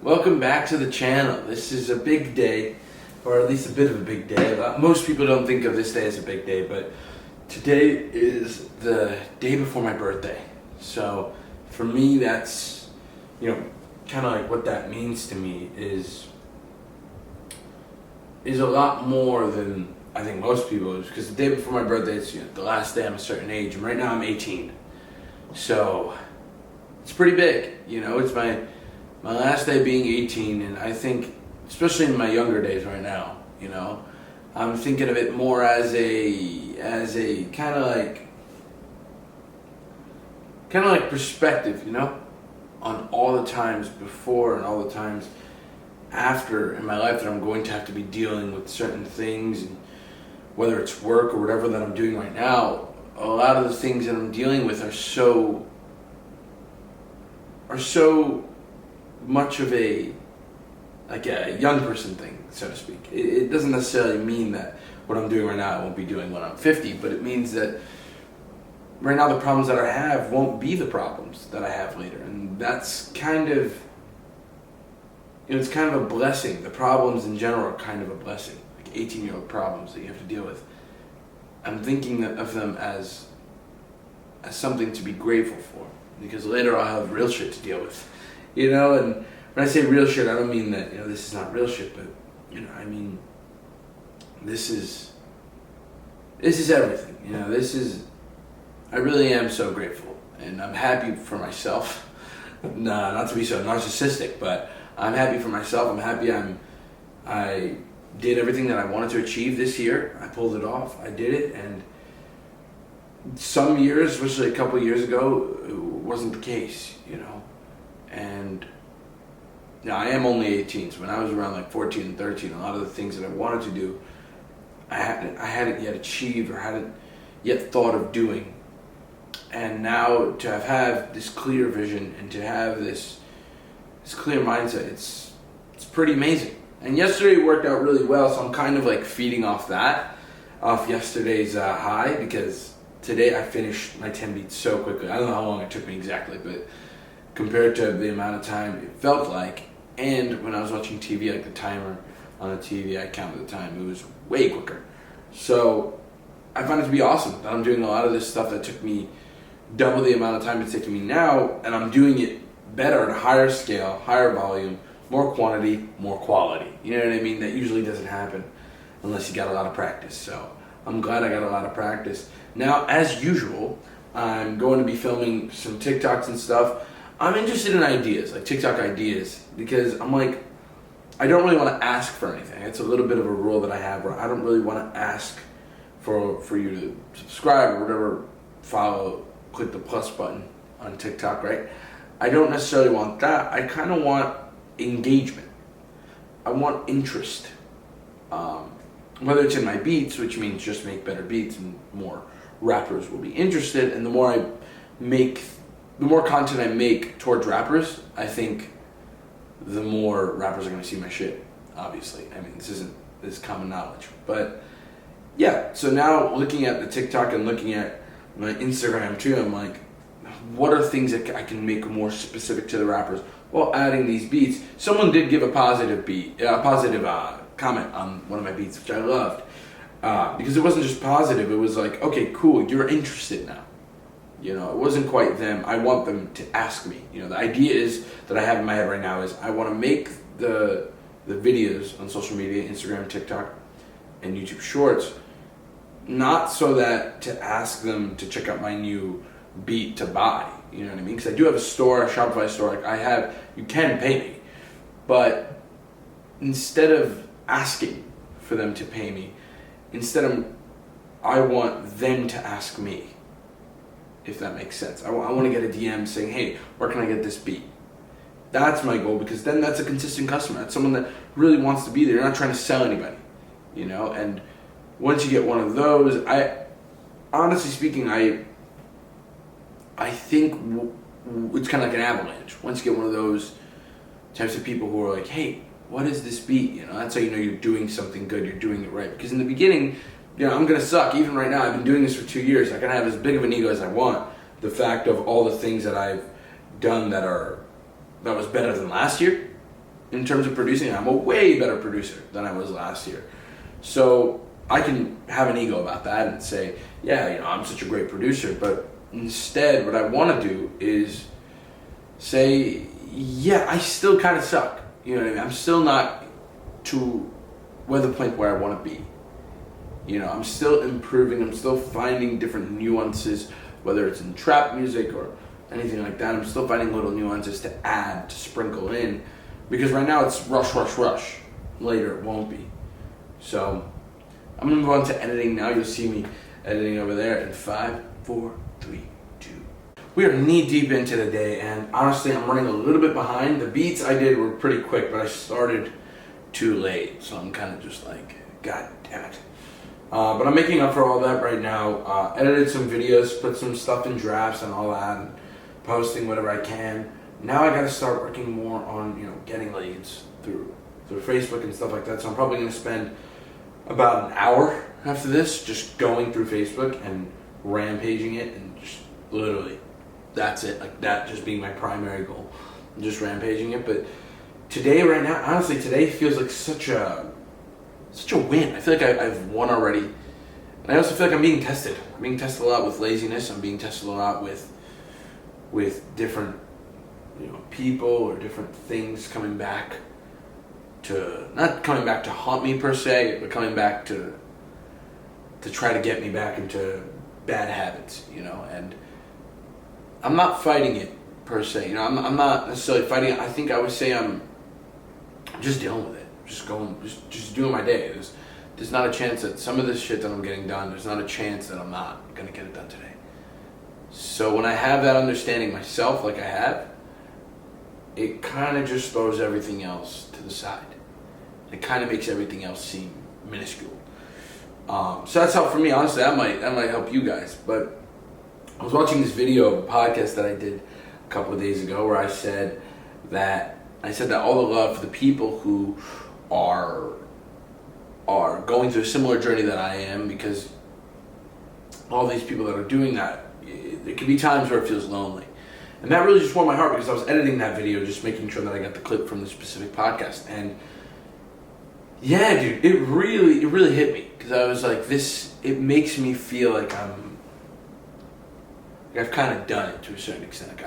Welcome back to the channel. This is a big day, or at least a bit of a big day. Most people don't think of this day as a big day, but today is the day before my birthday. So for me, that's, kind of like what that means to me is a lot more than I think most people, because the day before my birthday is the last day I'm a certain age, and right now I'm 18. So it's pretty big, it's my last day being 18, and I think, especially in my younger days right now, I'm thinking of it more as a kind of like perspective, on all the times before and all the times after in my life that I'm going to have to be dealing with certain things, and whether it's work or whatever that I'm doing right now, a lot of the things that I'm dealing with are so much of a young person thing, so to speak. It doesn't necessarily mean that what I'm doing right now I won't be doing when I'm 50, but it means that right now the problems that I have won't be the problems that I have later, and that's kind of, it's kind of a blessing. The problems in general are kind of a blessing, like 18-year-old problems that you have to deal with. I'm thinking of them as something to be grateful for, because later I'll have real shit to deal with, and when I say real shit, I don't mean that, this is not real shit, but, I mean, this is everything, I really am so grateful, and I'm happy for myself. Nah, not to be so narcissistic, but I'm happy for myself. I'm happy I did everything that I wanted to achieve this year. I pulled it off. I did it, and some years, especially a couple of years ago, it wasn't the case, and now I am only 18, so when I was around like 14 and 13, a lot of the things that I wanted to do, I hadn't yet achieved or hadn't yet thought of doing. And now to have this clear vision and to have this clear mindset, it's pretty amazing. And yesterday worked out really well, so I'm kind of like feeding off yesterday's high, because today I finished my 10 beats so quickly. I don't know how long it took me exactly, but compared to the amount of time it felt like, and when I was watching TV, like the timer on the TV, I counted the time, it was way quicker. So I find it to be awesome that I'm doing a lot of this stuff that took me double the amount of time it's taking me now, and I'm doing it better at a higher scale, higher volume, more quantity, more quality. You know what I mean? That usually doesn't happen unless you got a lot of practice. So I'm glad I got a lot of practice. Now, as usual, I'm going to be filming some TikToks and stuff. I'm interested in ideas, like TikTok ideas, because I'm like, I don't really want to ask for anything. It's a little bit of a rule that I have where I don't really want to ask for you to subscribe or whatever, follow, click the plus button on TikTok, right? I don't necessarily want that. I kind of want engagement. I want interest. Whether it's in my beats, which means just make better beats and more rappers will be interested, and the more content I make towards rappers, I think the more rappers are going to see my shit, obviously. I mean, this is common knowledge. But yeah, so now looking at the TikTok and looking at my Instagram too, I'm like, what are things that I can make more specific to the rappers while adding these beats? Someone did give a positive comment on one of my beats, which I loved, because it wasn't just positive. It was like, okay, cool, you're interested now. It wasn't quite them. I want them to ask me. The idea is that I have in my head right now is I want to make the videos on social media, Instagram, TikTok, and YouTube Shorts, not so that to ask them to check out my new beat to buy. You know what I mean? Because I do have a store, a Shopify store. You can pay me, but instead of asking for them to pay me, I want them to ask me. If that makes sense. I want to get a DM saying, hey, where can I get this beat? That's my goal, because then that's a consistent customer. That's someone that really wants to be there. You're not trying to sell anybody, and once you get one of those, honestly speaking, I think it's kind of like an avalanche. Once you get one of those types of people who are like, hey, what is this beat? That's how you know you're doing something good, you're doing it right. Because in the beginning, I'm going to suck. Even right now, I've been doing this for 2 years. I can have as big of an ego as I want. The fact of all the things that I've done that was better than last year, in terms of producing, I'm a way better producer than I was last year. So I can have an ego about that and say, yeah, I'm such a great producer. But instead, what I want to do is say, yeah, I still kind of suck. You know what I mean? I'm still not to the point where I want to be. I'm still improving. I'm still finding different nuances, whether it's in trap music or anything like that. I'm still finding little nuances to add, to sprinkle in. Because right now it's rush, rush, rush. Later it won't be. So I'm going to move on to editing now. You'll see me editing over there in 5, 4, 3, 2. We are knee deep into the day, and honestly I'm running a little bit behind. The beats I did were pretty quick, but I started too late. So I'm kind of just like, God damn it. But I'm making up for all that right now. Edited some videos, put some stuff in drafts and all that, and posting whatever I can. Now I got to start working more on getting leads through Facebook and stuff like that. So I'm probably going to spend about an hour after this just going through Facebook and rampaging it, and just literally that's it, like that just being my primary goal, just rampaging it. But today, right now, honestly, today feels like such a win. I feel like I've won already. And I also feel like I'm being tested. I'm being tested a lot with laziness. I'm being tested a lot with different people or different things coming back to, not coming back to haunt me per se, but coming back to try to get me back into bad habits, and I'm not fighting it per se. I'm not necessarily fighting it. I think I would say I'm just dealing with it. Just doing my day. There's not a chance that some of this shit that I'm getting done, there's not a chance that I'm not going to get it done today. So when I have that understanding myself, like I have, it kind of just throws everything else to the side. It kind of makes everything else seem minuscule. So that's how, for me, honestly, that might help you guys. But I was watching this video, podcast that I did a couple of days ago, where I said that all the love for the people who are going through a similar journey that I am, because all these people that are doing that, there can be times where it feels lonely. And that really just warmed my heart, because I was editing that video, just making sure that I got the clip from the specific podcast. And yeah, dude, it really hit me, because I was like, it makes me feel like I've kind of done it to a certain extent. Like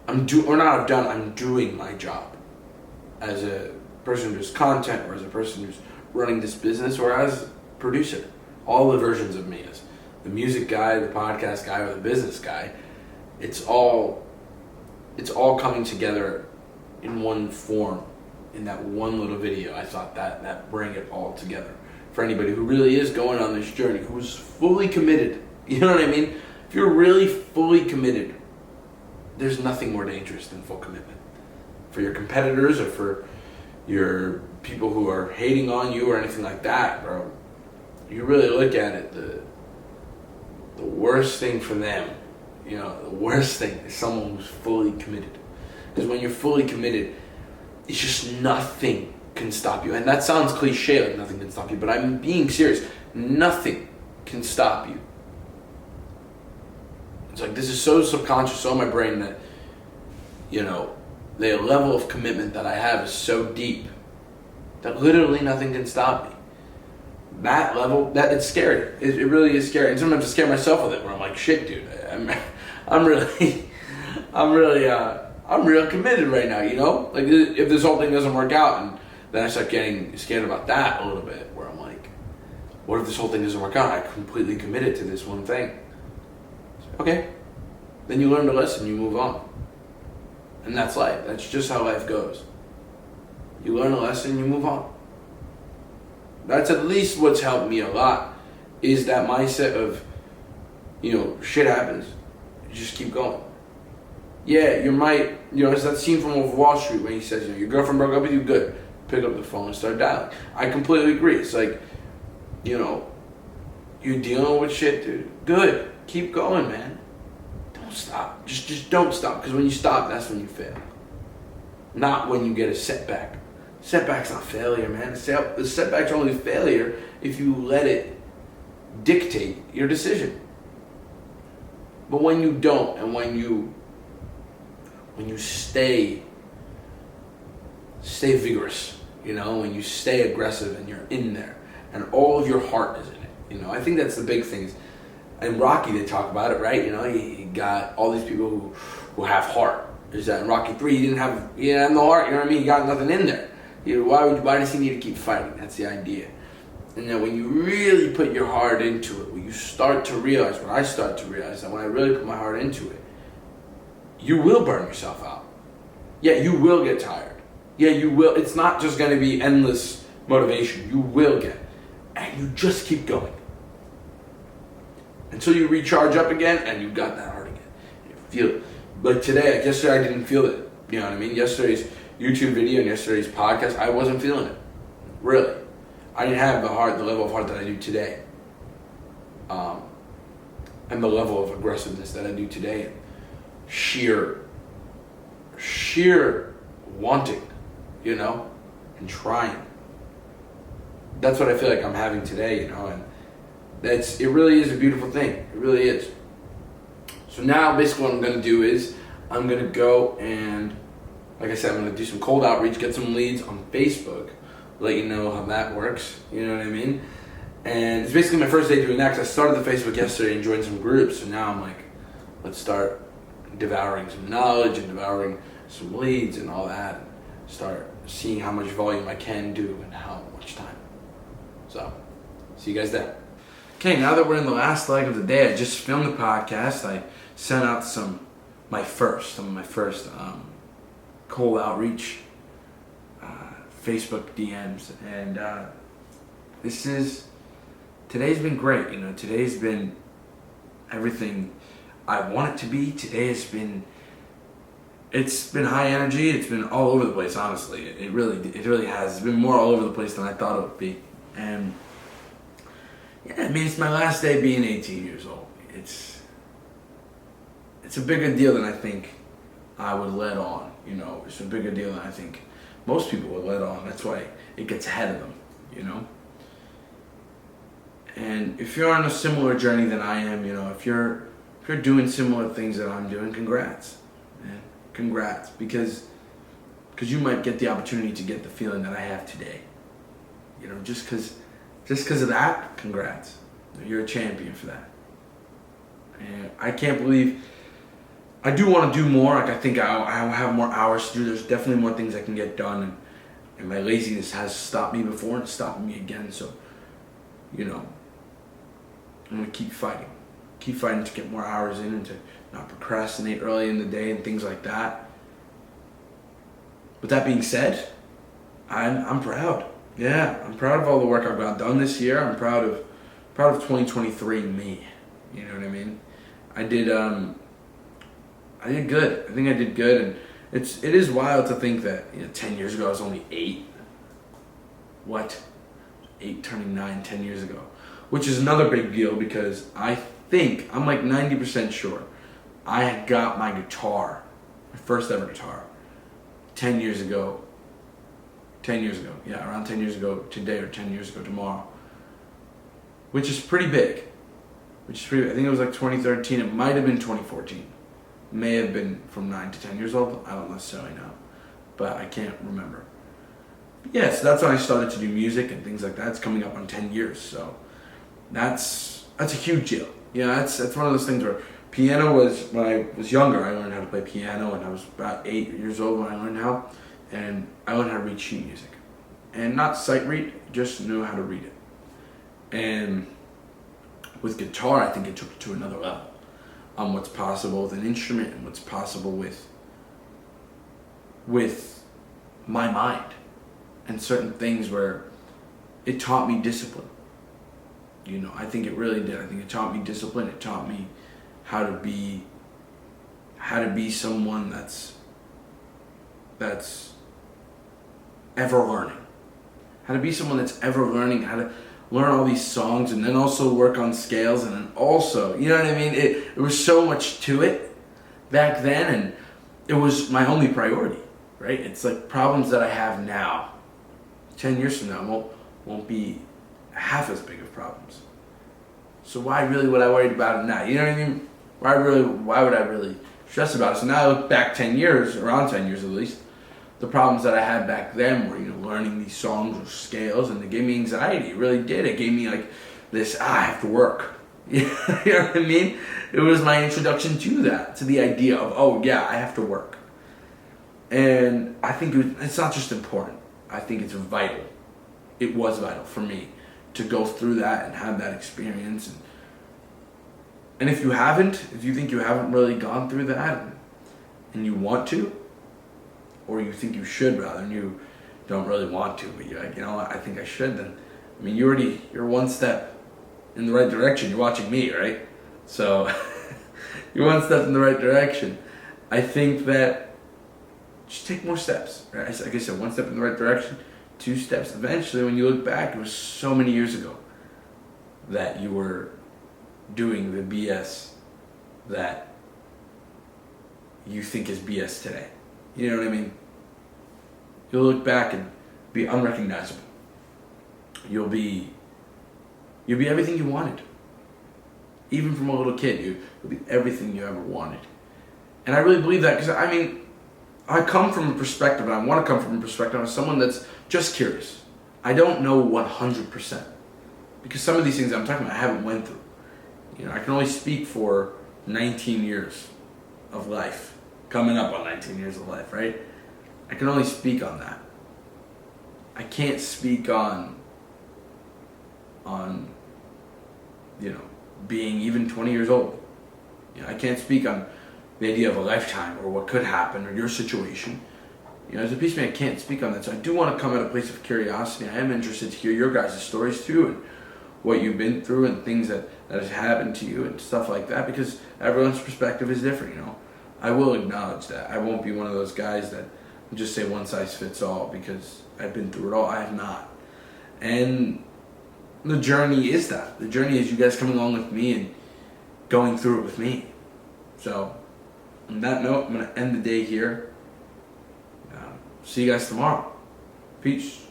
I'm doing my job as a person who does content, or as a person who's running this business, or as a producer. All the versions of me, as the music guy, the podcast guy, or the business guy, it's all coming together in one form, in that one little video. I thought that bring it all together for anybody who really is going on this journey, who's fully committed. You know what I mean? If you're really fully committed, there's nothing more dangerous than full commitment. For your competitors, or for your people who are hating on you or anything like that, bro, you really look at it, the worst thing for them, the worst thing is someone who's fully committed. Because when you're fully committed, it's just nothing can stop you. And that sounds cliche, like nothing can stop you, but I'm being serious. Nothing can stop you. It's like, this is so subconscious, so in my brain, that, the level of commitment that I have is so deep that literally nothing can stop me. That level, it's scary. It really is scary. And sometimes I scare myself with it, where I'm like, shit, dude, I'm real committed right now, Like, if this whole thing doesn't work out, and then I start getting scared about that a little bit, where I'm like, what if this whole thing doesn't work out? I completely committed to this one thing. Okay. Then you learn the lesson, you move on. And that's life. That's just how life goes. You learn a lesson, you move on. That's at least what's helped me a lot, is that mindset of, shit happens. You just keep going. Yeah, you might, it's that scene from Wolf of Wall Street when he says, your girlfriend broke up with you, good. Pick up the phone and start dialing. I completely agree. It's like, you're dealing with shit, dude. Good. Keep going, man. Don't stop. Just don't stop. Because when you stop, that's when you fail. Not when you get a setback. Setback's not failure, man. The setback's only failure if you let it dictate your decision. But when you don't, and when you when you stay vigorous, when you stay aggressive and you're in there and all of your heart is in it. I think that's the big thing. In Rocky, they talk about it, right? He got all these people who have heart. There's that in Rocky 3, he didn't have no heart, He got nothing in there. Why does he need to keep fighting? That's the idea. And then when you really put your heart into it, when you start to realize, when I start to realize that when I really put my heart into it, you will burn yourself out. Yeah, you will get tired. Yeah, you will. It's not just going to be endless motivation. You will get. And you just keep going. Until you recharge up again and you got that heart again. You feel it. Like today, yesterday I didn't feel it. You know what I mean? Yesterday's YouTube video and yesterday's podcast, I wasn't feeling it. Really. I didn't have the level of heart that I do today. And the level of aggressiveness that I do today. Sheer wanting, and trying. That's what I feel like I'm having today, and it really is a beautiful thing. It really is. So now basically what I'm going to do is I'm going to go and, like I said, I'm going to do some cold outreach, get some leads on Facebook, let you know how that works, you know what I mean? And it's basically my first day doing that because I started the Facebook yesterday and joined some groups. So now I'm like, let's start devouring some knowledge and devouring some leads and all that. And start seeing how much volume I can do and how much time. So, see you guys then. Okay, now that we're in the last leg of the day, I just filmed the podcast. I sent out some of my first cold outreach Facebook DMs, and today's been great. Today's been everything I want it to be. It's been high energy. It's been all over the place. Honestly, it really has. It's been more all over the place than I thought it would be. And yeah, it's my last day being 18 years old. It's a bigger deal than I think I would let on. It's a bigger deal than I think most people would let on. That's why it gets ahead of them. And if you're on a similar journey than I am, if you're doing similar things that I'm doing, congrats, man. Congrats, because you might get the opportunity to get the feeling that I have today. Just because of that, congrats. You're a champion for that. And I can't believe, I do want to do more. Like, I think I'll have more hours to do. There's definitely more things I can get done. And my laziness has stopped me before and it's stopping me again. So, I'm going to keep fighting. Keep fighting to get more hours in and to not procrastinate early in the day and things like that. With that being said, I'm proud. Yeah, I'm proud of all the work I've got done this year. I'm proud of 2023 me. You know what I mean? I did good. I think I did good, and it is wild to think that 10 years ago I was only 8. What? 8 turning 9 10 years ago. Which is another big deal because I'm like 90% sure I had got my guitar, my first ever guitar, 10 years ago. 10 years ago, yeah, around 10 years ago today or 10 years ago tomorrow, which is pretty big. I think it was like 2013. It might have been 2014. May have been from 9 to 10 years old. I don't necessarily know, but I can't remember. Yeah, so that's when I started to do music and things like that. It's coming up on 10 years, so that's a huge deal. That's one of those things where piano was, when I was younger, I learned how to play piano, and I was about 8 years old when I learned how. And I learned how to read sheet music. And not sight read, just knew how to read it. And with guitar, I think it took it to another level on what's possible with an instrument and what's possible with my mind. And certain things where it taught me discipline. I think it really did. I think it taught me discipline. It taught me how to be someone that's ever learning. How to be someone that's ever learning, how to learn all these songs and then also work on scales and then also, you know what I mean? It was so much to it back then, and it was my only priority, right? It's like problems that I have now, 10 years from now won't be half as big of problems. So why really would I worry about it now? You know what I mean? Why would I really stress about it. So now I look back 10 years, around 10 years at least, the problems that I had back then were, learning these songs or scales, and it gave me anxiety. It really did. It gave me like this, I have to work. You know what I mean? It was my introduction to that, to the idea of, oh yeah, I have to work. And I think it's not just important. I think it's vital. It was vital for me to go through that and have that experience. And if you think you haven't really gone through that and you want to, or you think you should rather, and you don't really want to, but you're like, I think I should, then, you're one step in the right direction. You're watching me, right? So, you're one step in the right direction. I think that just take more steps, right? Like I said, one step in the right direction, 2 steps. Eventually, when you look back, it was so many years ago that you were doing the BS that you think is BS today. You know what I mean? You'll look back and be unrecognizable. You'll be everything you wanted. Even from a little kid, you'll be everything you ever wanted. And I really believe that because, I come from a perspective, and I want to come from a perspective of someone that's just curious. I don't know 100%. Because some of these things I'm talking about I haven't went through. I can only speak for 19 years of life. Coming up on 19 years of life, right? I can only speak on that. I can't speak on being even 20 years old. I can't speak on the idea of a lifetime or what could happen or your situation. As a peacemaker, I can't speak on that. So I do want to come at a place of curiosity. I am interested to hear your guys' stories too, and what you've been through and things that has happened to you and stuff like that, because everyone's perspective is different, I will acknowledge that. I won't be one of those guys that just say one size fits all because I've been through it all. I have not. And the journey is that. The journey is you guys coming along with me and going through it with me. So, on that note, I'm going to end the day here. See you guys tomorrow. Peace.